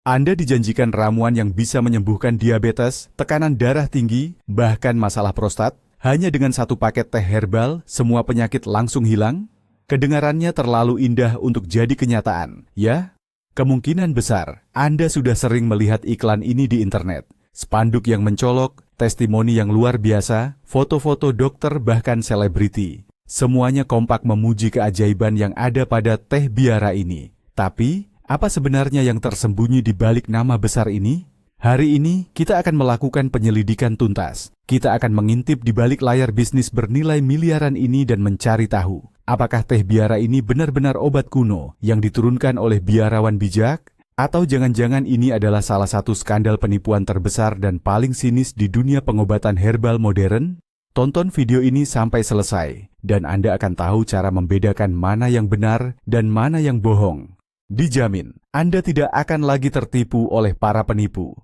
Anda dijanjikan ramuan yang bisa menyembuhkan diabetes, tekanan darah tinggi, bahkan masalah prostat. Hanya dengan satu paket teh herbal, semua penyakit langsung hilang? Kedengarannya terlalu indah untuk jadi kenyataan, ya? Kemungkinan besar, Anda sudah sering melihat iklan ini di internet. Spanduk yang mencolok, testimoni yang luar biasa, foto-foto dokter bahkan selebriti. Semuanya kompak memuji keajaiban yang ada pada teh biara ini. Tapi, apa sebenarnya yang tersembunyi di balik nama besar ini? Hari ini, kita akan melakukan penyelidikan tuntas. Kita akan mengintip di balik layar bisnis bernilai miliaran ini dan mencari tahu, apakah teh biara ini benar-benar obat kuno yang diturunkan oleh biarawan bijak? Atau jangan-jangan ini adalah salah satu skandal penipuan terbesar dan paling sinis di dunia pengobatan herbal modern? Tonton video ini sampai selesai, dan Anda akan tahu cara membedakan mana yang benar dan mana yang bohong. Dijamin, Anda tidak akan lagi tertipu oleh para penipu.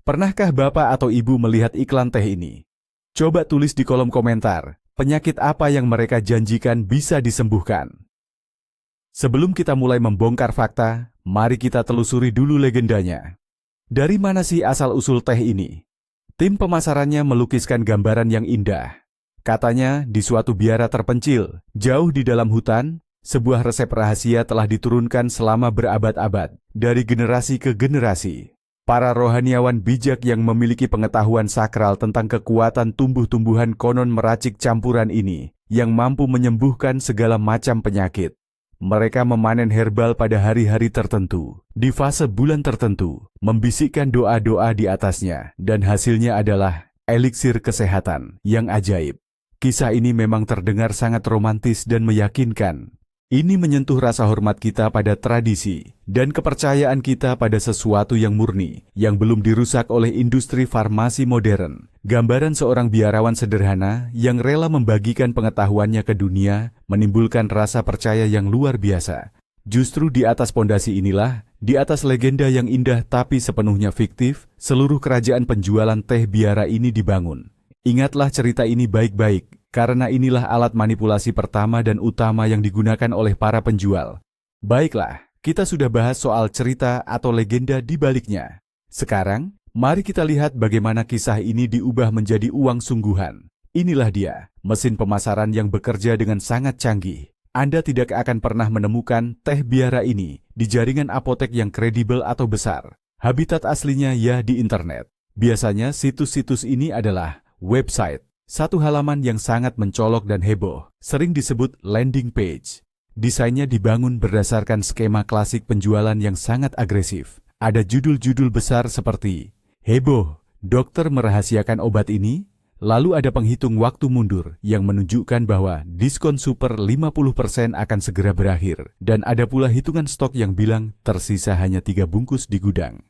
Pernahkah Bapak atau Ibu melihat iklan teh ini? Coba tulis di kolom komentar, penyakit apa yang mereka janjikan bisa disembuhkan. Sebelum kita mulai membongkar fakta, mari kita telusuri dulu legendanya. Dari mana sih asal-usul teh ini? Tim pemasarannya melukiskan gambaran yang indah. Katanya, di suatu biara terpencil, jauh di dalam hutan, sebuah resep rahasia telah diturunkan selama berabad-abad, dari generasi ke generasi. Para rohaniawan bijak yang memiliki pengetahuan sakral tentang kekuatan tumbuh-tumbuhan konon meracik campuran ini, yang mampu menyembuhkan segala macam penyakit. Mereka memanen herbal pada hari-hari tertentu, di fase bulan tertentu, membisikkan doa-doa di atasnya, dan hasilnya adalah eliksir kesehatan yang ajaib. Kisah ini memang terdengar sangat romantis dan meyakinkan. Ini menyentuh rasa hormat kita pada tradisi dan kepercayaan kita pada sesuatu yang murni, yang belum dirusak oleh industri farmasi modern. Gambaran seorang biarawan sederhana yang rela membagikan pengetahuannya ke dunia menimbulkan rasa percaya yang luar biasa. Justru di atas pondasi inilah, di atas legenda yang indah tapi sepenuhnya fiktif, seluruh kerajaan penjualan teh biara ini dibangun. Ingatlah cerita ini baik-baik, karena inilah alat manipulasi pertama dan utama yang digunakan oleh para penjual. Baiklah, kita sudah bahas soal cerita atau legenda di baliknya. Sekarang, mari kita lihat bagaimana kisah ini diubah menjadi uang sungguhan. Inilah dia, mesin pemasaran yang bekerja dengan sangat canggih. Anda tidak akan pernah menemukan teh biara ini di jaringan apotek yang kredibel atau besar. Habitat aslinya ya di internet. Biasanya situs-situs ini adalah website. Satu halaman yang sangat mencolok dan heboh, sering disebut landing page. Desainnya dibangun berdasarkan skema klasik penjualan yang sangat agresif. Ada judul-judul besar seperti, heboh, dokter merahasiakan obat ini. Lalu ada penghitung waktu mundur yang menunjukkan bahwa diskon super 50% akan segera berakhir. Dan ada pula hitungan stok yang bilang tersisa hanya 3 bungkus di gudang.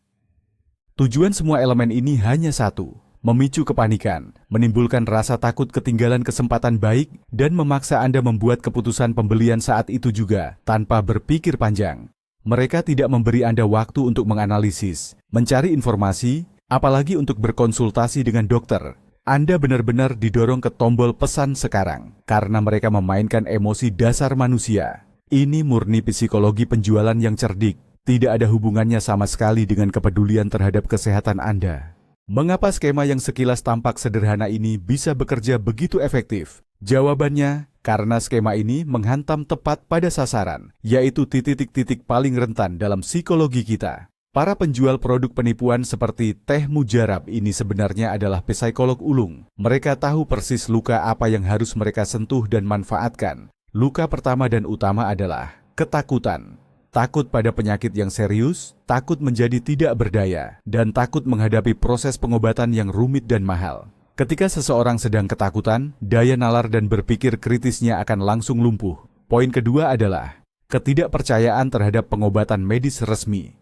Tujuan semua elemen ini hanya satu, memicu kepanikan, menimbulkan rasa takut ketinggalan kesempatan baik, dan memaksa Anda membuat keputusan pembelian saat itu juga, tanpa berpikir panjang. Mereka tidak memberi Anda waktu untuk menganalisis, mencari informasi, apalagi untuk berkonsultasi dengan dokter. Anda benar-benar didorong ke tombol pesan sekarang, karena mereka memainkan emosi dasar manusia. Ini murni psikologi penjualan yang cerdik, tidak ada hubungannya sama sekali dengan kepedulian terhadap kesehatan Anda. Mengapa skema yang sekilas tampak sederhana ini bisa bekerja begitu efektif? Jawabannya, karena skema ini menghantam tepat pada sasaran, yaitu titik-titik paling rentan dalam psikologi kita. Para penjual produk penipuan seperti teh mujarab ini sebenarnya adalah psikolog ulung. Mereka tahu persis luka apa yang harus mereka sentuh dan manfaatkan. Luka pertama dan utama adalah ketakutan. Takut pada penyakit yang serius, takut menjadi tidak berdaya, dan takut menghadapi proses pengobatan yang rumit dan mahal. Ketika seseorang sedang ketakutan, daya nalar dan berpikir kritisnya akan langsung lumpuh. Poin kedua adalah ketidakpercayaan terhadap pengobatan medis resmi.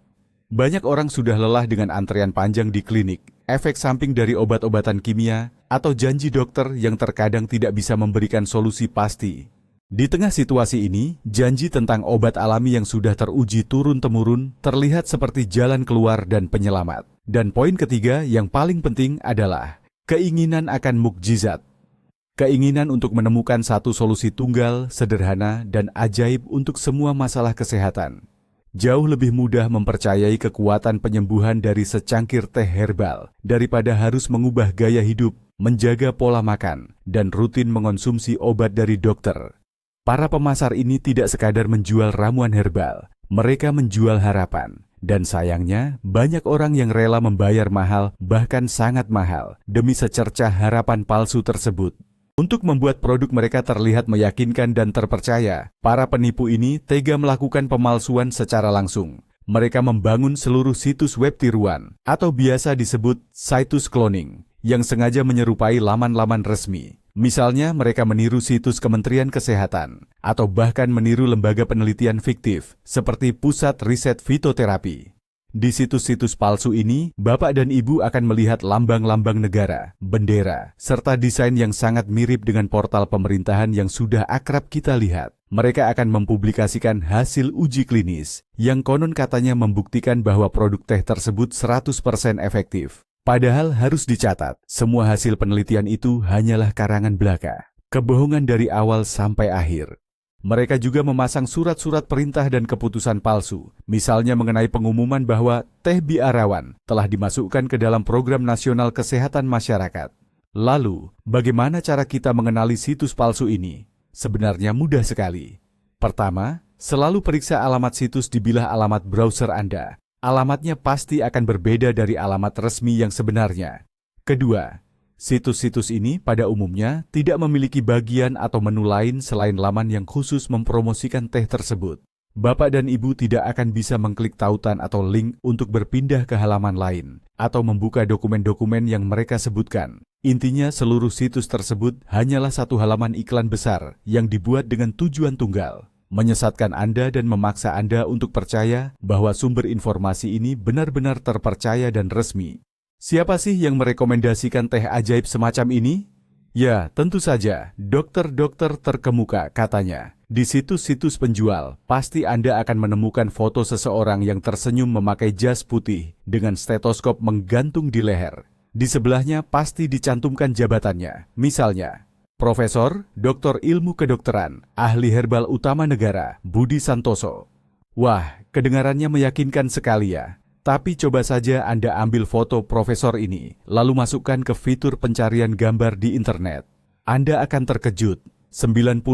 Banyak orang sudah lelah dengan antrean panjang di klinik, efek samping dari obat-obatan kimia, atau janji dokter yang terkadang tidak bisa memberikan solusi pasti. Di tengah situasi ini, janji tentang obat alami yang sudah teruji turun-temurun terlihat seperti jalan keluar dan penyelamat. Dan poin ketiga yang paling penting adalah keinginan akan mukjizat. Keinginan untuk menemukan satu solusi tunggal, sederhana, dan ajaib untuk semua masalah kesehatan. Jauh lebih mudah mempercayai kekuatan penyembuhan dari secangkir teh herbal daripada harus mengubah gaya hidup, menjaga pola makan, dan rutin mengonsumsi obat dari dokter. Para pemasar ini tidak sekadar menjual ramuan herbal, mereka menjual harapan. Dan sayangnya, banyak orang yang rela membayar mahal, bahkan sangat mahal, demi secercah harapan palsu tersebut. Untuk membuat produk mereka terlihat meyakinkan dan terpercaya, para penipu ini tega melakukan pemalsuan secara langsung. Mereka membangun seluruh situs web tiruan, atau biasa disebut situs cloning, yang sengaja menyerupai laman-laman resmi. Misalnya, mereka meniru situs Kementerian Kesehatan, atau bahkan meniru lembaga penelitian fiktif, seperti Pusat Riset Fitoterapi. Di situs-situs palsu ini, Bapak dan Ibu akan melihat lambang-lambang negara, bendera, serta desain yang sangat mirip dengan portal pemerintahan yang sudah akrab kita lihat. Mereka akan mempublikasikan hasil uji klinis, yang konon katanya membuktikan bahwa produk teh tersebut 100% efektif. Padahal harus dicatat, semua hasil penelitian itu hanyalah karangan belaka. Kebohongan dari awal sampai akhir. Mereka juga memasang surat-surat perintah dan keputusan palsu, misalnya mengenai pengumuman bahwa teh biarawan telah dimasukkan ke dalam Program Nasional Kesehatan Masyarakat. Lalu, bagaimana cara kita mengenali situs palsu ini? Sebenarnya mudah sekali. Pertama, selalu periksa alamat situs di bilah alamat browser Anda. Alamatnya pasti akan berbeda dari alamat resmi yang sebenarnya. Kedua, situs-situs ini pada umumnya tidak memiliki bagian atau menu lain selain laman yang khusus mempromosikan teh tersebut. Bapak dan Ibu tidak akan bisa mengklik tautan atau link untuk berpindah ke halaman lain, atau membuka dokumen-dokumen yang mereka sebutkan. Intinya seluruh situs tersebut hanyalah satu halaman iklan besar yang dibuat dengan tujuan tunggal. Menyesatkan Anda dan memaksa Anda untuk percaya bahwa sumber informasi ini benar-benar terpercaya dan resmi. Siapa sih yang merekomendasikan teh ajaib semacam ini? Ya, tentu saja, dokter-dokter terkemuka katanya. Di situs-situs penjual, pasti Anda akan menemukan foto seseorang yang tersenyum memakai jas putih dengan stetoskop menggantung di leher. Di sebelahnya pasti dicantumkan jabatannya, misalnya Profesor, Doktor Ilmu Kedokteran, Ahli Herbal Utama Negara, Budi Santoso. Wah, kedengarannya meyakinkan sekali ya. Tapi coba saja Anda ambil foto profesor ini, lalu masukkan ke fitur pencarian gambar di internet. Anda akan terkejut. 99%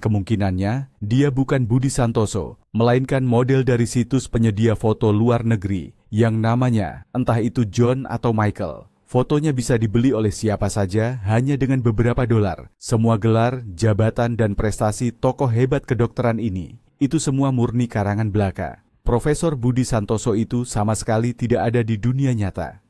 kemungkinannya dia bukan Budi Santoso, melainkan model dari situs penyedia foto luar negeri yang namanya entah itu John atau Michael. Fotonya bisa dibeli oleh siapa saja hanya dengan beberapa dolar. Semua gelar, jabatan, dan prestasi tokoh hebat kedokteran ini, itu semua murni karangan belaka. Profesor Budi Santoso itu sama sekali tidak ada di dunia nyata.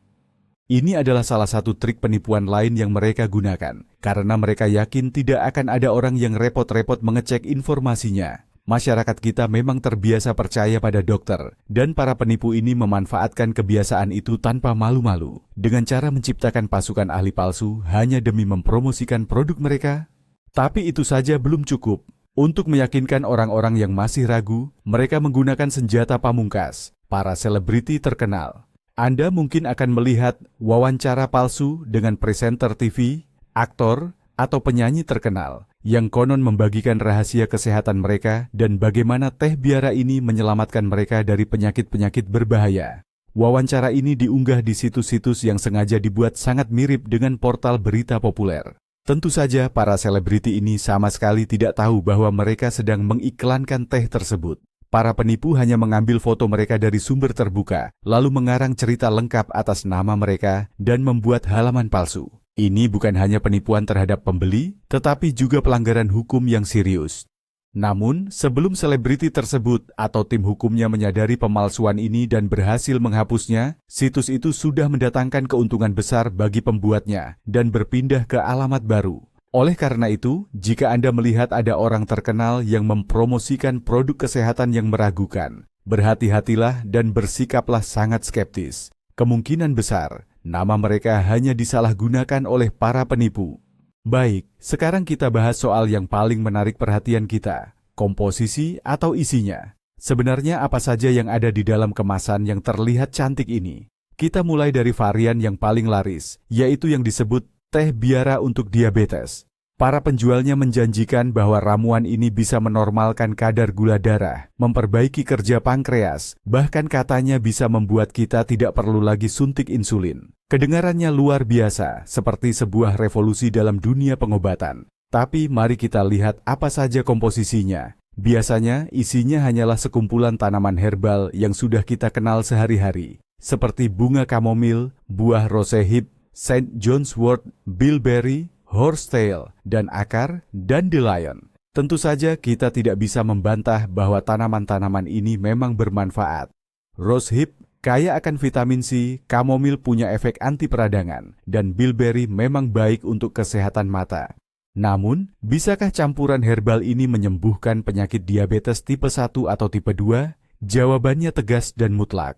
Ini adalah salah satu trik penipuan lain yang mereka gunakan, karena mereka yakin tidak akan ada orang yang repot-repot mengecek informasinya. Masyarakat kita memang terbiasa percaya pada dokter, dan para penipu ini memanfaatkan kebiasaan itu tanpa malu-malu, dengan cara menciptakan pasukan ahli palsu hanya demi mempromosikan produk mereka. Tapi itu saja belum cukup. Untuk meyakinkan orang-orang yang masih ragu, mereka menggunakan senjata pamungkas, para selebriti terkenal. Anda mungkin akan melihat wawancara palsu dengan presenter TV, aktor, atau penyanyi terkenal yang konon membagikan rahasia kesehatan mereka dan bagaimana teh biara ini menyelamatkan mereka dari penyakit-penyakit berbahaya. Wawancara ini diunggah di situs-situs yang sengaja dibuat sangat mirip dengan portal berita populer. Tentu saja para selebriti ini sama sekali tidak tahu bahwa mereka sedang mengiklankan teh tersebut. Para penipu hanya mengambil foto mereka dari sumber terbuka, lalu mengarang cerita lengkap atas nama mereka dan membuat halaman palsu. Ini bukan hanya penipuan terhadap pembeli, tetapi juga pelanggaran hukum yang serius. Namun, sebelum selebriti tersebut atau tim hukumnya menyadari pemalsuan ini dan berhasil menghapusnya, situs itu sudah mendatangkan keuntungan besar bagi pembuatnya dan berpindah ke alamat baru. Oleh karena itu, jika Anda melihat ada orang terkenal yang mempromosikan produk kesehatan yang meragukan, berhati-hatilah dan bersikaplah sangat skeptis. Kemungkinan besar, nama mereka hanya disalahgunakan oleh para penipu. Baik, sekarang kita bahas soal yang paling menarik perhatian kita, komposisi atau isinya. Sebenarnya apa saja yang ada di dalam kemasan yang terlihat cantik ini? Kita mulai dari varian yang paling laris, yaitu yang disebut teh biara untuk diabetes. Para penjualnya menjanjikan bahwa ramuan ini bisa menormalkan kadar gula darah, memperbaiki kerja pankreas, bahkan katanya bisa membuat kita tidak perlu lagi suntik insulin. Kedengarannya luar biasa, seperti sebuah revolusi dalam dunia pengobatan. Tapi mari kita lihat apa saja komposisinya. Biasanya isinya hanyalah sekumpulan tanaman herbal yang sudah kita kenal sehari-hari, seperti bunga kamomil, buah rosehip, St. John's wort, bilberry, horsetail, dan akar dandelion. Tentu saja kita tidak bisa membantah bahwa tanaman-tanaman ini memang bermanfaat. Rosehip kaya akan vitamin C, kamomil punya efek anti peradangan, dan bilberry memang baik untuk kesehatan mata. Namun, bisakah campuran herbal ini menyembuhkan penyakit diabetes tipe 1 atau tipe 2? Jawabannya tegas dan mutlak.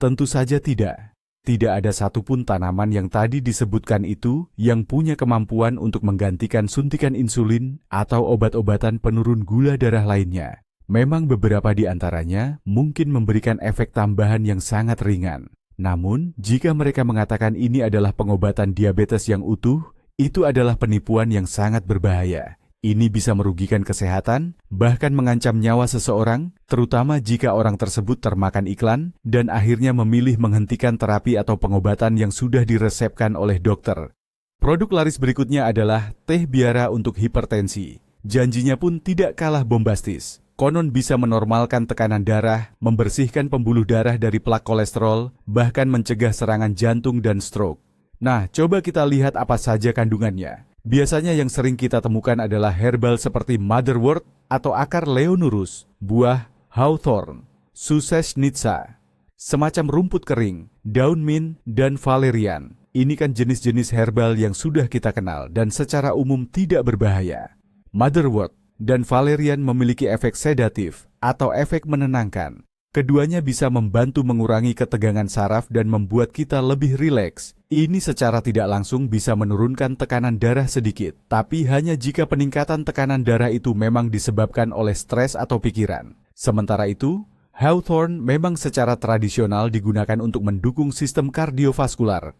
Tentu saja tidak. Tidak ada satupun tanaman yang tadi disebutkan itu yang punya kemampuan untuk menggantikan suntikan insulin atau obat-obatan penurun gula darah lainnya. Memang beberapa di antaranya mungkin memberikan efek tambahan yang sangat ringan. Namun, jika mereka mengatakan ini adalah pengobatan diabetes yang utuh, itu adalah penipuan yang sangat berbahaya. Ini bisa merugikan kesehatan, bahkan mengancam nyawa seseorang, terutama jika orang tersebut termakan iklan dan akhirnya memilih menghentikan terapi atau pengobatan yang sudah diresepkan oleh dokter. Produk laris berikutnya adalah teh biara untuk hipertensi. Janjinya pun tidak kalah bombastis. Konon bisa menormalkan tekanan darah, membersihkan pembuluh darah dari plak kolesterol, bahkan mencegah serangan jantung dan stroke. Nah, coba kita lihat apa saja kandungannya. Biasanya yang sering kita temukan adalah herbal seperti motherwort atau akar leonurus, buah hawthorn, susesnitsa, semacam rumput kering, daun mint, dan valerian. Ini kan jenis-jenis herbal yang sudah kita kenal dan secara umum tidak berbahaya. Motherwort dan valerian memiliki efek sedatif atau efek menenangkan. Keduanya bisa membantu mengurangi ketegangan saraf dan membuat kita lebih rileks. Ini secara tidak langsung bisa menurunkan tekanan darah sedikit, tapi hanya jika peningkatan tekanan darah itu memang disebabkan oleh stres atau pikiran. Sementara itu, hawthorn memang secara tradisional digunakan untuk mendukung sistem kardiovaskular.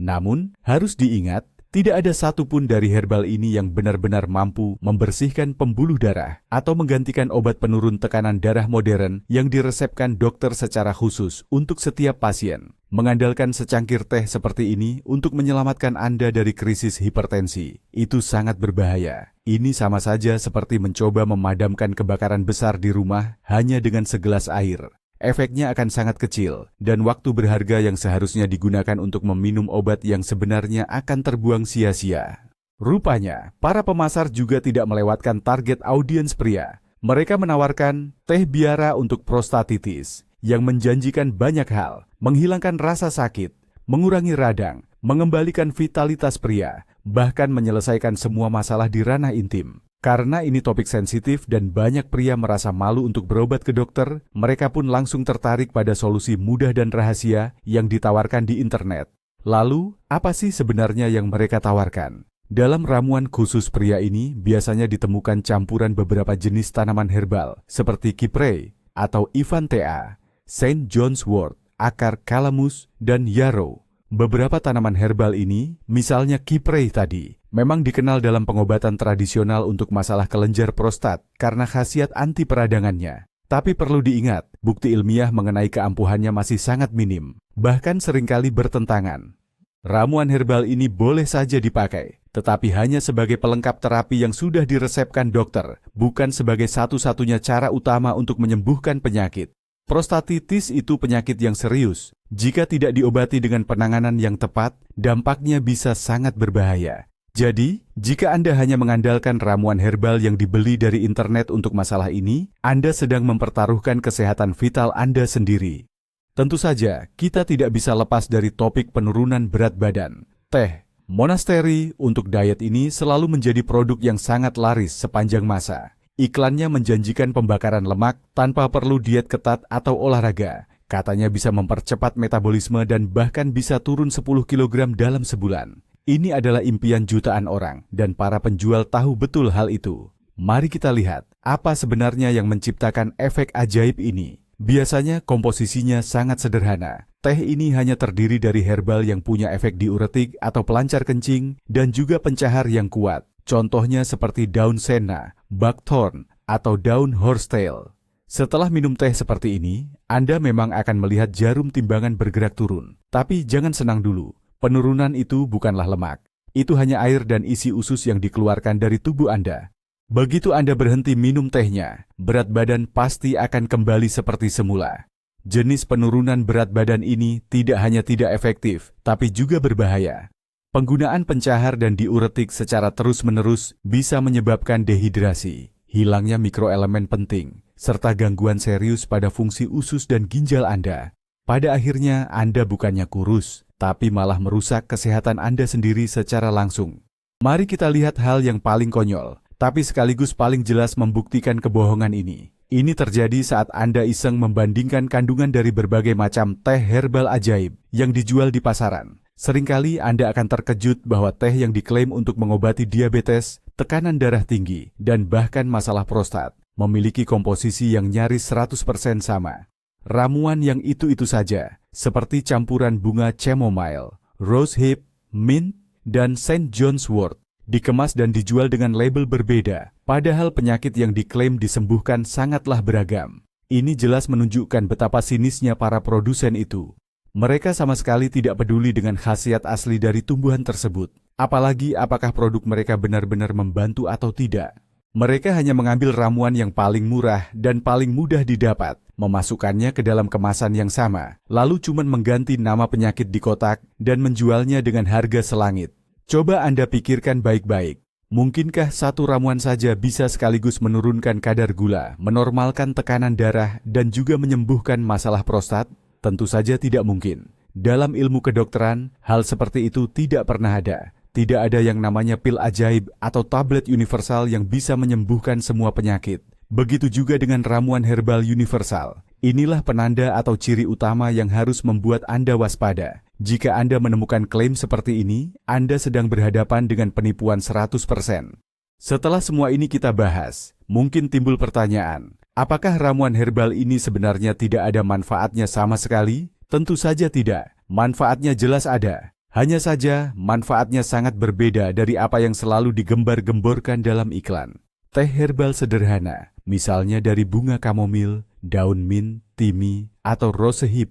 Namun, harus diingat, tidak ada satupun dari herbal ini yang benar-benar mampu membersihkan pembuluh darah atau menggantikan obat penurun tekanan darah modern yang diresepkan dokter secara khusus untuk setiap pasien. Mengandalkan secangkir teh seperti ini untuk menyelamatkan Anda dari krisis hipertensi, itu sangat berbahaya. Ini sama saja seperti mencoba memadamkan kebakaran besar di rumah hanya dengan segelas air. Efeknya akan sangat kecil, dan waktu berharga yang seharusnya digunakan untuk meminum obat yang sebenarnya akan terbuang sia-sia. Rupanya, para pemasar juga tidak melewatkan target audiens pria. Mereka menawarkan teh biara untuk prostatitis, yang menjanjikan banyak hal, menghilangkan rasa sakit, mengurangi radang, mengembalikan vitalitas pria, bahkan menyelesaikan semua masalah di ranah intim. Karena ini topik sensitif dan banyak pria merasa malu untuk berobat ke dokter, mereka pun langsung tertarik pada solusi mudah dan rahasia yang ditawarkan di internet. Lalu, apa sih sebenarnya yang mereka tawarkan? Dalam ramuan khusus pria ini biasanya ditemukan campuran beberapa jenis tanaman herbal seperti Cypre atau Ivantea, St. John's wort, akar calamus, dan yarrow. Beberapa tanaman herbal ini, misalnya Cypre tadi, memang dikenal dalam pengobatan tradisional untuk masalah kelenjar prostat karena khasiat anti peradangannya. Tapi perlu diingat, bukti ilmiah mengenai keampuhannya masih sangat minim, bahkan seringkali bertentangan. Ramuan herbal ini boleh saja dipakai, tetapi hanya sebagai pelengkap terapi yang sudah diresepkan dokter, bukan sebagai satu-satunya cara utama untuk menyembuhkan penyakit. Prostatitis itu penyakit yang serius. Jika tidak diobati dengan penanganan yang tepat, dampaknya bisa sangat berbahaya. Jadi, jika Anda hanya mengandalkan ramuan herbal yang dibeli dari internet untuk masalah ini, Anda sedang mempertaruhkan kesehatan vital Anda sendiri. Tentu saja, kita tidak bisa lepas dari topik penurunan berat badan. Teh Monastery untuk diet ini selalu menjadi produk yang sangat laris sepanjang masa. Iklannya menjanjikan pembakaran lemak tanpa perlu diet ketat atau olahraga. Katanya bisa mempercepat metabolisme dan bahkan bisa turun 10 kg dalam sebulan. Ini adalah impian jutaan orang dan para penjual tahu betul hal itu. Mari kita lihat apa sebenarnya yang menciptakan efek ajaib ini. Biasanya komposisinya sangat sederhana. Teh ini hanya terdiri dari herbal yang punya efek diuretik atau pelancar kencing dan juga pencahar yang kuat. Contohnya seperti daun senna, buckthorn, atau daun horsetail. Setelah minum teh seperti ini, Anda memang akan melihat jarum timbangan bergerak turun. Tapi jangan senang dulu, penurunan itu bukanlah lemak. Itu hanya air dan isi usus yang dikeluarkan dari tubuh Anda. Begitu Anda berhenti minum tehnya, berat badan pasti akan kembali seperti semula. Jenis penurunan berat badan ini tidak hanya tidak efektif, tapi juga berbahaya. Penggunaan pencahar dan diuretik secara terus-menerus bisa menyebabkan dehidrasi, hilangnya mikroelemen penting, serta gangguan serius pada fungsi usus dan ginjal Anda. Pada akhirnya Anda bukannya kurus, tapi malah merusak kesehatan Anda sendiri secara langsung. Mari kita lihat hal yang paling konyol, tapi sekaligus paling jelas membuktikan kebohongan ini. Ini terjadi saat Anda iseng membandingkan kandungan dari berbagai macam teh herbal ajaib yang dijual di pasaran. Seringkali Anda akan terkejut bahwa teh yang diklaim untuk mengobati diabetes, tekanan darah tinggi, dan bahkan masalah prostat memiliki komposisi yang nyaris 100% sama. Ramuan yang itu-itu saja, seperti campuran bunga chamomile, rosehip, mint, dan St. John's wort, dikemas dan dijual dengan label berbeda, padahal penyakit yang diklaim disembuhkan sangatlah beragam. Ini jelas menunjukkan betapa sinisnya para produsen itu. Mereka sama sekali tidak peduli dengan khasiat asli dari tumbuhan tersebut, apalagi apakah produk mereka benar-benar membantu atau tidak. Mereka hanya mengambil ramuan yang paling murah dan paling mudah didapat, memasukkannya ke dalam kemasan yang sama, lalu cuma mengganti nama penyakit di kotak dan menjualnya dengan harga selangit. Coba Anda pikirkan baik-baik, mungkinkah satu ramuan saja bisa sekaligus menurunkan kadar gula, menormalkan tekanan darah, dan juga menyembuhkan masalah prostat? Tentu saja tidak mungkin. Dalam ilmu kedokteran, hal seperti itu tidak pernah ada. Tidak ada yang namanya pil ajaib atau tablet universal yang bisa menyembuhkan semua penyakit. Begitu juga dengan ramuan herbal universal. Inilah penanda atau ciri utama yang harus membuat Anda waspada. Jika Anda menemukan klaim seperti ini, Anda sedang berhadapan dengan penipuan 100%. Setelah semua ini kita bahas, mungkin timbul pertanyaan, apakah ramuan herbal ini sebenarnya tidak ada manfaatnya sama sekali? Tentu saja tidak. Manfaatnya jelas ada. Hanya saja, manfaatnya sangat berbeda dari apa yang selalu digembar-gemborkan dalam iklan. Teh herbal sederhana, misalnya dari bunga kamomil, daun mint, timi, atau rosehip,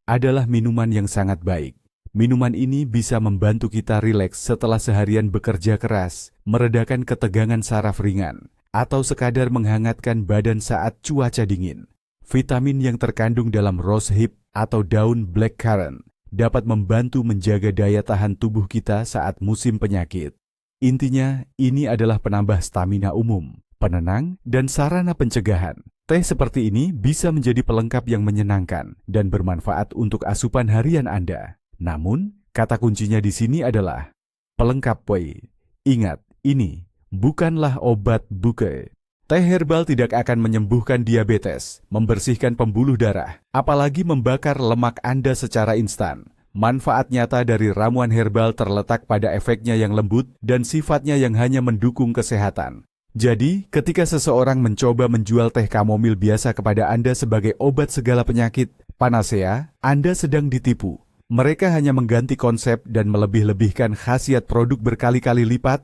adalah minuman yang sangat baik. Minuman ini bisa membantu kita rileks setelah seharian bekerja keras, meredakan ketegangan saraf ringan, atau sekadar menghangatkan badan saat cuaca dingin. Vitamin yang terkandung dalam rosehip atau daun blackcurrant dapat membantu menjaga daya tahan tubuh kita saat musim penyakit. Intinya, ini adalah penambah stamina umum, penenang, dan sarana pencegahan. Teh seperti ini bisa menjadi pelengkap yang menyenangkan dan bermanfaat untuk asupan harian Anda. Namun, kata kuncinya di sini adalah pelengkap wei. Ingat, ini bukanlah obat buke. Teh herbal tidak akan menyembuhkan diabetes, membersihkan pembuluh darah, apalagi membakar lemak Anda secara instan. Manfaat nyata dari ramuan herbal terletak pada efeknya yang lembut dan sifatnya yang hanya mendukung kesehatan. Jadi, ketika seseorang mencoba menjual teh kamomil biasa kepada Anda sebagai obat segala penyakit, panacea, Anda sedang ditipu. Mereka hanya mengganti konsep dan melebih-lebihkan khasiat produk berkali-kali lipat.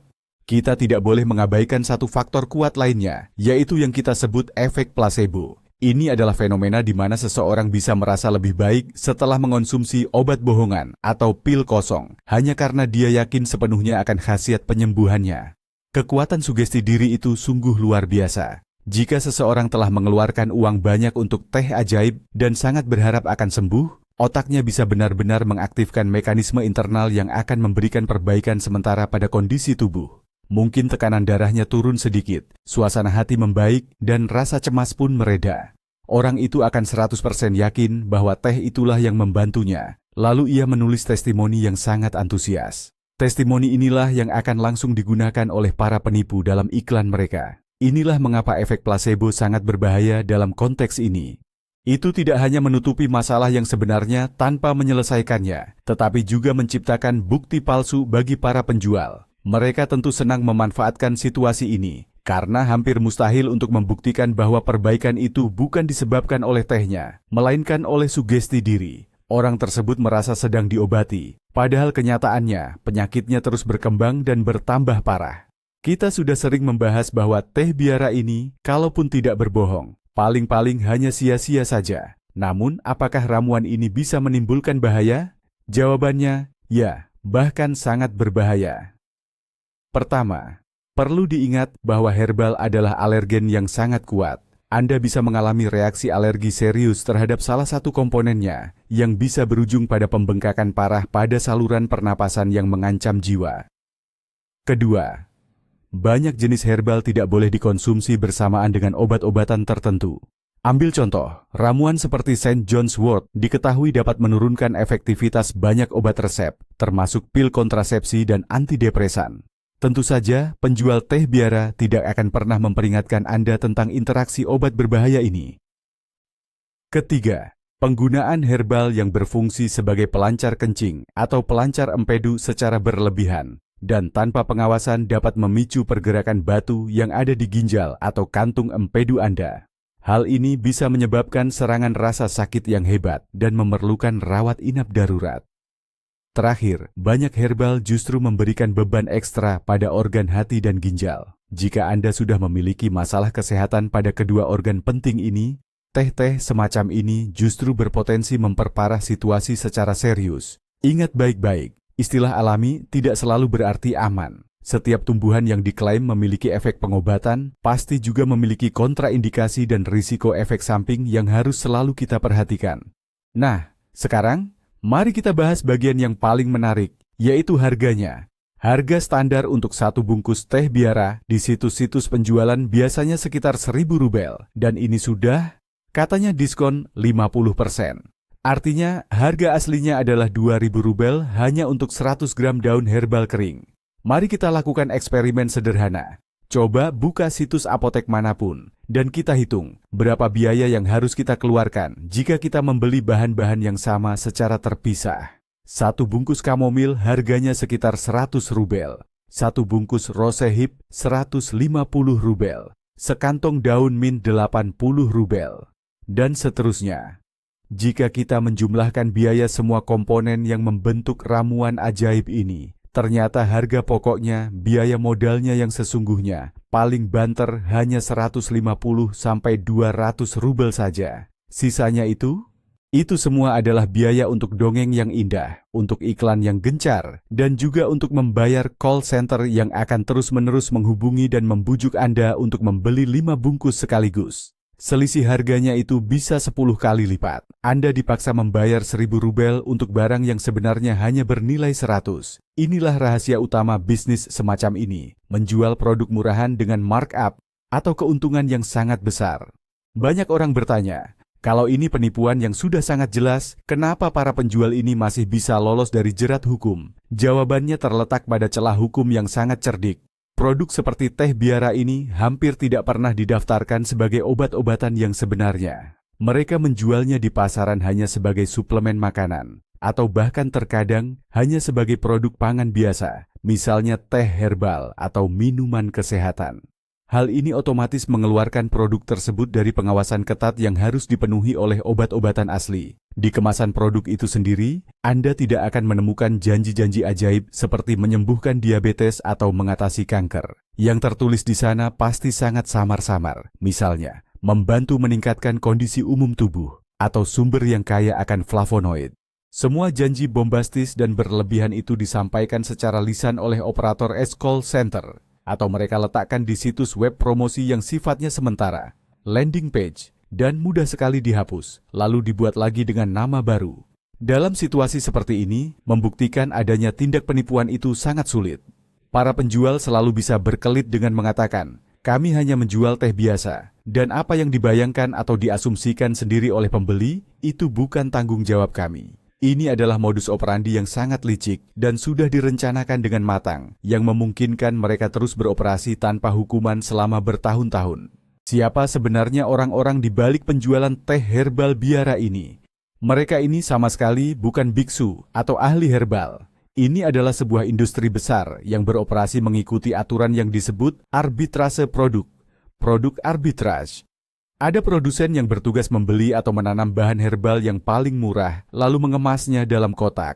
Kita tidak boleh mengabaikan satu faktor kuat lainnya, yaitu yang kita sebut efek placebo. Ini adalah fenomena di mana seseorang bisa merasa lebih baik setelah mengonsumsi obat bohongan atau pil kosong, hanya karena dia yakin sepenuhnya akan khasiat penyembuhannya. Kekuatan sugesti diri itu sungguh luar biasa. Jika seseorang telah mengeluarkan uang banyak untuk teh ajaib dan sangat berharap akan sembuh, otaknya bisa benar-benar mengaktifkan mekanisme internal yang akan memberikan perbaikan sementara pada kondisi tubuh. Mungkin tekanan darahnya turun sedikit, suasana hati membaik, dan rasa cemas pun mereda. Orang itu akan 100% yakin bahwa teh itulah yang membantunya. Lalu ia menulis testimoni yang sangat antusias. Testimoni inilah yang akan langsung digunakan oleh para penipu dalam iklan mereka. Inilah mengapa efek placebo sangat berbahaya dalam konteks ini. Itu tidak hanya menutupi masalah yang sebenarnya tanpa menyelesaikannya, tetapi juga menciptakan bukti palsu bagi para penjual. Mereka tentu senang memanfaatkan situasi ini, karena hampir mustahil untuk membuktikan bahwa perbaikan itu bukan disebabkan oleh tehnya, melainkan oleh sugesti diri. Orang tersebut merasa sedang diobati, padahal kenyataannya penyakitnya terus berkembang dan bertambah parah. Kita sudah sering membahas bahwa teh biara ini, kalaupun tidak berbohong, paling-paling hanya sia-sia saja. Namun, apakah ramuan ini bisa menimbulkan bahaya? Jawabannya, ya, bahkan sangat berbahaya. Pertama, perlu diingat bahwa herbal adalah alergen yang sangat kuat. Anda bisa mengalami reaksi alergi serius terhadap salah satu komponennya, yang bisa berujung pada pembengkakan parah pada saluran pernapasan yang mengancam jiwa. Kedua, banyak jenis herbal tidak boleh dikonsumsi bersamaan dengan obat-obatan tertentu. Ambil contoh, ramuan seperti St. John's wort diketahui dapat menurunkan efektivitas banyak obat resep, termasuk pil kontrasepsi dan antidepresan. Tentu saja, penjual teh biara tidak akan pernah memperingatkan Anda tentang interaksi obat berbahaya ini. Ketiga, penggunaan herbal yang berfungsi sebagai pelancar kencing atau pelancar empedu secara berlebihan dan tanpa pengawasan dapat memicu pergerakan batu yang ada di ginjal atau kantung empedu Anda. Hal ini bisa menyebabkan serangan rasa sakit yang hebat dan memerlukan rawat inap darurat. Terakhir, banyak herbal justru memberikan beban ekstra pada organ hati dan ginjal. Jika Anda sudah memiliki masalah kesehatan pada kedua organ penting ini, teh-teh semacam ini justru berpotensi memperparah situasi secara serius. Ingat baik-baik, istilah alami tidak selalu berarti aman. Setiap tumbuhan yang diklaim memiliki efek pengobatan pasti juga memiliki kontraindikasi dan risiko efek samping yang harus selalu kita perhatikan. Nah, sekarang mari kita bahas bagian yang paling menarik, yaitu harganya. Harga standar untuk satu bungkus teh biara di situs-situs penjualan biasanya sekitar 1.000 rubel, dan ini sudah, katanya diskon 50%. Artinya, harga aslinya adalah 2.000 rubel hanya untuk 100 gram daun herbal kering. Mari kita lakukan eksperimen sederhana. Coba buka situs apotek manapun, dan kita hitung berapa biaya yang harus kita keluarkan jika kita membeli bahan-bahan yang sama secara terpisah. Satu bungkus kamomil harganya sekitar 100 rubel. Satu bungkus rosehip 150 rubel. Sekantong daun mint 80 rubel. Dan seterusnya. Jika kita menjumlahkan biaya semua komponen yang membentuk ramuan ajaib ini, ternyata harga pokoknya, biaya modalnya yang sesungguhnya, paling banter hanya 150-200 rubel saja. Sisanya itu semua adalah biaya untuk dongeng yang indah, untuk iklan yang gencar, dan juga untuk membayar call center yang akan terus-menerus menghubungi dan membujuk Anda untuk membeli 5 bungkus sekaligus. Selisih harganya itu bisa 10 kali lipat. Anda dipaksa membayar 1.000 rubel untuk barang yang sebenarnya hanya bernilai 100. Inilah rahasia utama bisnis semacam ini, menjual produk murahan dengan markup atau keuntungan yang sangat besar. Banyak orang bertanya, kalau ini penipuan yang sudah sangat jelas, kenapa para penjual ini masih bisa lolos dari jerat hukum? Jawabannya terletak pada celah hukum yang sangat cerdik. Produk seperti teh biara ini hampir tidak pernah didaftarkan sebagai obat-obatan yang sebenarnya. Mereka menjualnya di pasaran hanya sebagai suplemen makanan, atau bahkan terkadang hanya sebagai produk pangan biasa, misalnya teh herbal atau minuman kesehatan. Hal ini otomatis mengeluarkan produk tersebut dari pengawasan ketat yang harus dipenuhi oleh obat-obatan asli. Di kemasan produk itu sendiri, Anda tidak akan menemukan janji-janji ajaib seperti menyembuhkan diabetes atau mengatasi kanker. Yang tertulis di sana pasti sangat samar-samar. Misalnya, membantu meningkatkan kondisi umum tubuh, atau sumber yang kaya akan flavonoid. Semua janji bombastis dan berlebihan itu disampaikan secara lisan oleh operator call center, atau mereka letakkan di situs web promosi yang sifatnya sementara, landing page, dan mudah sekali dihapus, lalu dibuat lagi dengan nama baru. Dalam situasi seperti ini, membuktikan adanya tindak penipuan itu sangat sulit. Para penjual selalu bisa berkelit dengan mengatakan, kami hanya menjual teh biasa, dan apa yang dibayangkan atau diasumsikan sendiri oleh pembeli, itu bukan tanggung jawab kami. Ini adalah modus operandi yang sangat licik dan sudah direncanakan dengan matang, yang memungkinkan mereka terus beroperasi tanpa hukuman selama bertahun-tahun. Siapa sebenarnya orang-orang di balik penjualan teh herbal biara ini? Mereka ini sama sekali bukan biksu atau ahli herbal. Ini adalah sebuah industri besar yang beroperasi mengikuti aturan yang disebut arbitrase produk arbitrage. Ada produsen yang bertugas membeli atau menanam bahan herbal yang paling murah, lalu mengemasnya dalam kotak.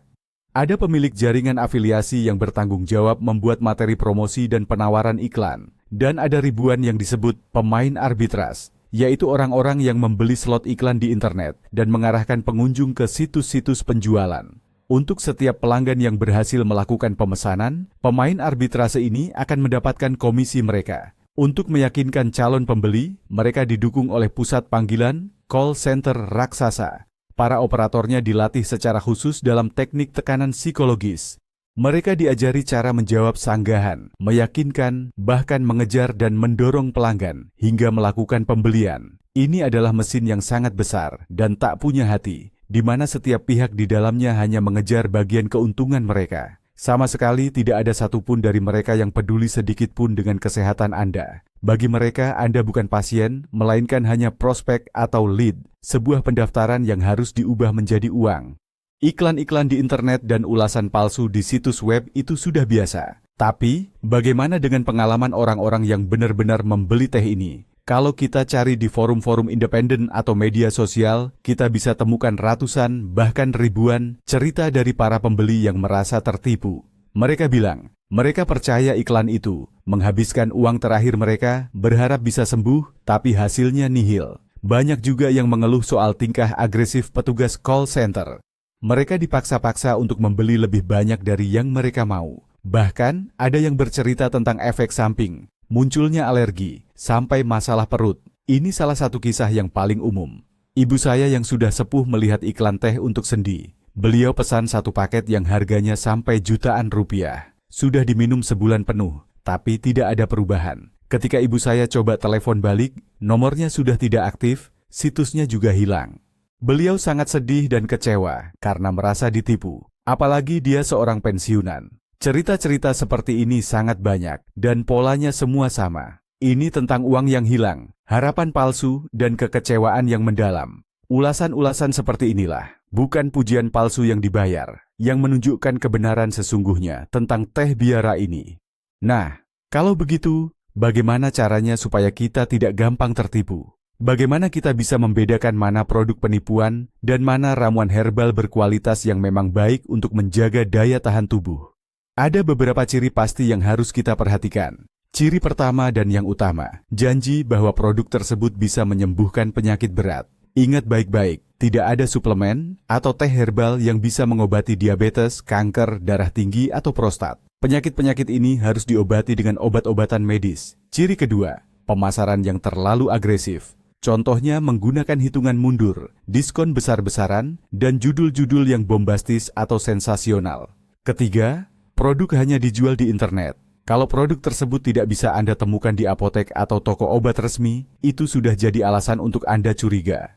Ada pemilik jaringan afiliasi yang bertanggung jawab membuat materi promosi dan penawaran iklan. Dan ada ribuan yang disebut pemain arbitras, yaitu orang-orang yang membeli slot iklan di internet dan mengarahkan pengunjung ke situs-situs penjualan. Untuk setiap pelanggan yang berhasil melakukan pemesanan, pemain arbitrase ini akan mendapatkan komisi mereka. Untuk meyakinkan calon pembeli, mereka didukung oleh pusat panggilan, call center raksasa. Para operatornya dilatih secara khusus dalam teknik tekanan psikologis. Mereka diajari cara menjawab sanggahan, meyakinkan, bahkan mengejar dan mendorong pelanggan hingga melakukan pembelian. Ini adalah mesin yang sangat besar dan tak punya hati, di mana setiap pihak di dalamnya hanya mengejar bagian keuntungan mereka. Sama sekali tidak ada satupun dari mereka yang peduli sedikit pun dengan kesehatan Anda. Bagi mereka, Anda bukan pasien, melainkan hanya prospek atau lead, sebuah pendaftaran yang harus diubah menjadi uang. Iklan-iklan di internet dan ulasan palsu di situs web itu sudah biasa. Tapi, bagaimana dengan pengalaman orang-orang yang benar-benar membeli teh ini? Kalau kita cari di forum-forum independen atau media sosial, kita bisa temukan ratusan, bahkan ribuan, cerita dari para pembeli yang merasa tertipu. Mereka bilang, mereka percaya iklan itu, menghabiskan uang terakhir mereka, berharap bisa sembuh, tapi hasilnya nihil. Banyak juga yang mengeluh soal tingkah agresif petugas call center. Mereka dipaksa-paksa untuk membeli lebih banyak dari yang mereka mau. Bahkan, ada yang bercerita tentang efek samping, munculnya alergi, sampai masalah perut. Ini salah satu kisah yang paling umum. Ibu saya yang sudah sepuh melihat iklan teh untuk sendi. Beliau pesan satu paket yang harganya sampai jutaan rupiah. Sudah diminum sebulan penuh, tapi tidak ada perubahan. Ketika ibu saya coba telepon balik, nomornya sudah tidak aktif, situsnya juga hilang. Beliau sangat sedih dan kecewa karena merasa ditipu. Apalagi dia seorang pensiunan. Cerita-cerita seperti ini sangat banyak, dan polanya semua sama. Ini tentang uang yang hilang, harapan palsu, dan kekecewaan yang mendalam. Ulasan-ulasan seperti inilah, bukan pujian palsu yang dibayar, yang menunjukkan kebenaran sesungguhnya tentang teh biara ini. Nah, kalau begitu, bagaimana caranya supaya kita tidak gampang tertipu? Bagaimana kita bisa membedakan mana produk penipuan dan mana ramuan herbal berkualitas yang memang baik untuk menjaga daya tahan tubuh? Ada beberapa ciri pasti yang harus kita perhatikan. Ciri pertama dan yang utama, janji bahwa produk tersebut bisa menyembuhkan penyakit berat. Ingat baik-baik, tidak ada suplemen atau teh herbal yang bisa mengobati diabetes, kanker, darah tinggi, atau prostat. Penyakit-penyakit ini harus diobati dengan obat-obatan medis. Ciri kedua, pemasaran yang terlalu agresif. Contohnya menggunakan hitungan mundur, diskon besar-besaran, dan judul-judul yang bombastis atau sensasional. Ketiga, produk hanya dijual di internet. Kalau produk tersebut tidak bisa Anda temukan di apotek atau toko obat resmi, itu sudah jadi alasan untuk Anda curiga.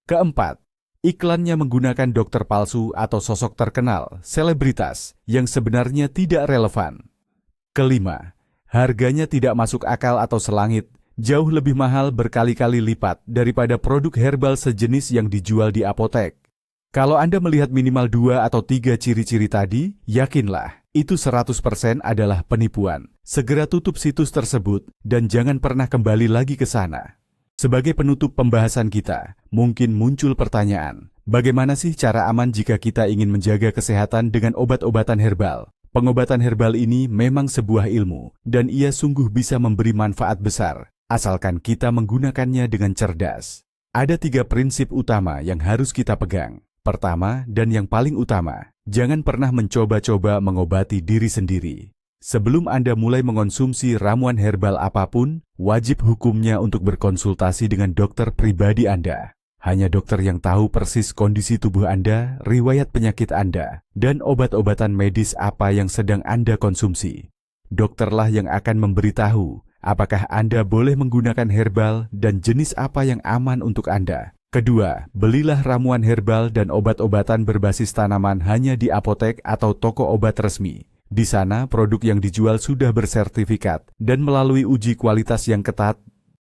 Keempat, iklannya menggunakan dokter palsu atau sosok terkenal, selebritas, yang sebenarnya tidak relevan. Kelima, harganya tidak masuk akal atau selangit, jauh lebih mahal berkali-kali lipat daripada produk herbal sejenis yang dijual di apotek. Kalau Anda melihat minimal 2 atau 3 ciri-ciri tadi, yakinlah, itu 100% adalah penipuan. Segera tutup situs tersebut dan jangan pernah kembali lagi ke sana. Sebagai penutup pembahasan kita, mungkin muncul pertanyaan, bagaimana sih cara aman jika kita ingin menjaga kesehatan dengan obat-obatan herbal? Pengobatan herbal ini memang sebuah ilmu, dan ia sungguh bisa memberi manfaat besar, asalkan kita menggunakannya dengan cerdas. Ada 3 prinsip utama yang harus kita pegang. Pertama, dan yang paling utama, jangan pernah mencoba-coba mengobati diri sendiri. Sebelum Anda mulai mengonsumsi ramuan herbal apapun, wajib hukumnya untuk berkonsultasi dengan dokter pribadi Anda. Hanya dokter yang tahu persis kondisi tubuh Anda, riwayat penyakit Anda, dan obat-obatan medis apa yang sedang Anda konsumsi. Dokterlah yang akan memberitahu apakah Anda boleh menggunakan herbal dan jenis apa yang aman untuk Anda. Kedua, belilah ramuan herbal dan obat-obatan berbasis tanaman hanya di apotek atau toko obat resmi. Di sana, produk yang dijual sudah bersertifikat dan melalui uji kualitas yang ketat.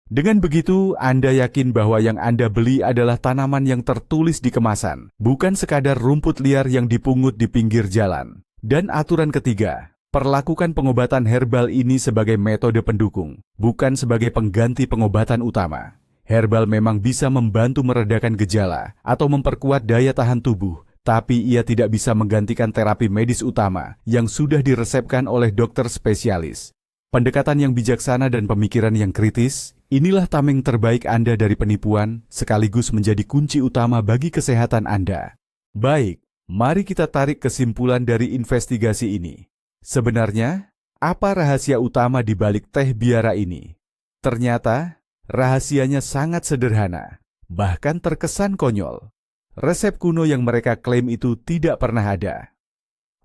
Dengan begitu, Anda yakin bahwa yang Anda beli adalah tanaman yang tertulis di kemasan, bukan sekadar rumput liar yang dipungut di pinggir jalan. Dan aturan ketiga, perlakukan pengobatan herbal ini sebagai metode pendukung, bukan sebagai pengganti pengobatan utama. Herbal memang bisa membantu meredakan gejala atau memperkuat daya tahan tubuh, Tapi ia tidak bisa menggantikan terapi medis utama yang sudah diresepkan oleh dokter spesialis. Pendekatan yang bijaksana dan pemikiran yang kritis, inilah tameng terbaik Anda dari penipuan, sekaligus menjadi kunci utama bagi kesehatan Anda. Baik, mari kita tarik kesimpulan dari investigasi ini. Sebenarnya, apa rahasia utama di balik teh biara ini? Ternyata, rahasianya sangat sederhana, bahkan terkesan konyol. Resep kuno yang mereka klaim itu tidak pernah ada.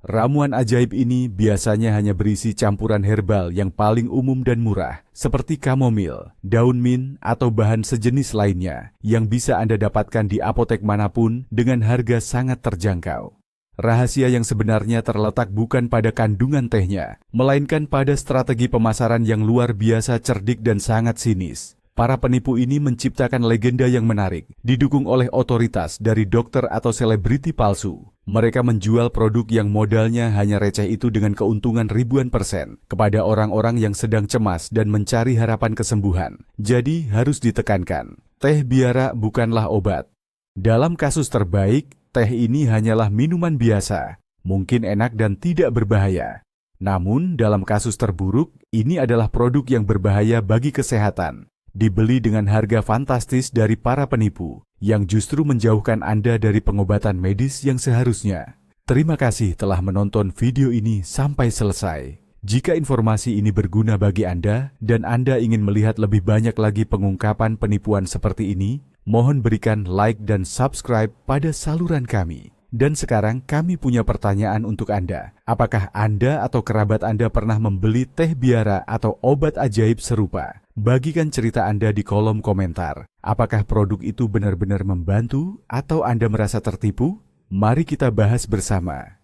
Ramuan ajaib ini biasanya hanya berisi campuran herbal yang paling umum dan murah, seperti kamomil, daun mint, atau bahan sejenis lainnya, yang bisa Anda dapatkan di apotek manapun dengan harga sangat terjangkau. Rahasia yang sebenarnya terletak bukan pada kandungan tehnya, melainkan pada strategi pemasaran yang luar biasa cerdik dan sangat sinis. Para penipu ini menciptakan legenda yang menarik, didukung oleh otoritas dari dokter atau selebriti palsu. Mereka menjual produk yang modalnya hanya receh itu dengan keuntungan ribuan persen kepada orang-orang yang sedang cemas dan mencari harapan kesembuhan. Jadi harus ditekankan, teh biara bukanlah obat. Dalam kasus terbaik, teh ini hanyalah minuman biasa, mungkin enak dan tidak berbahaya. Namun dalam kasus terburuk, ini adalah produk yang berbahaya bagi kesehatan. Dibeli dengan harga fantastis dari para penipu, yang justru menjauhkan Anda dari pengobatan medis yang seharusnya. Terima kasih telah menonton video ini sampai selesai. Jika informasi ini berguna bagi Anda, dan Anda ingin melihat lebih banyak lagi pengungkapan penipuan seperti ini, mohon berikan like dan subscribe pada saluran kami. Dan sekarang kami punya pertanyaan untuk Anda. Apakah Anda atau kerabat Anda pernah membeli teh biara atau obat ajaib serupa? Bagikan cerita Anda di kolom komentar. Apakah produk itu benar-benar membantu atau Anda merasa tertipu? Mari kita bahas bersama.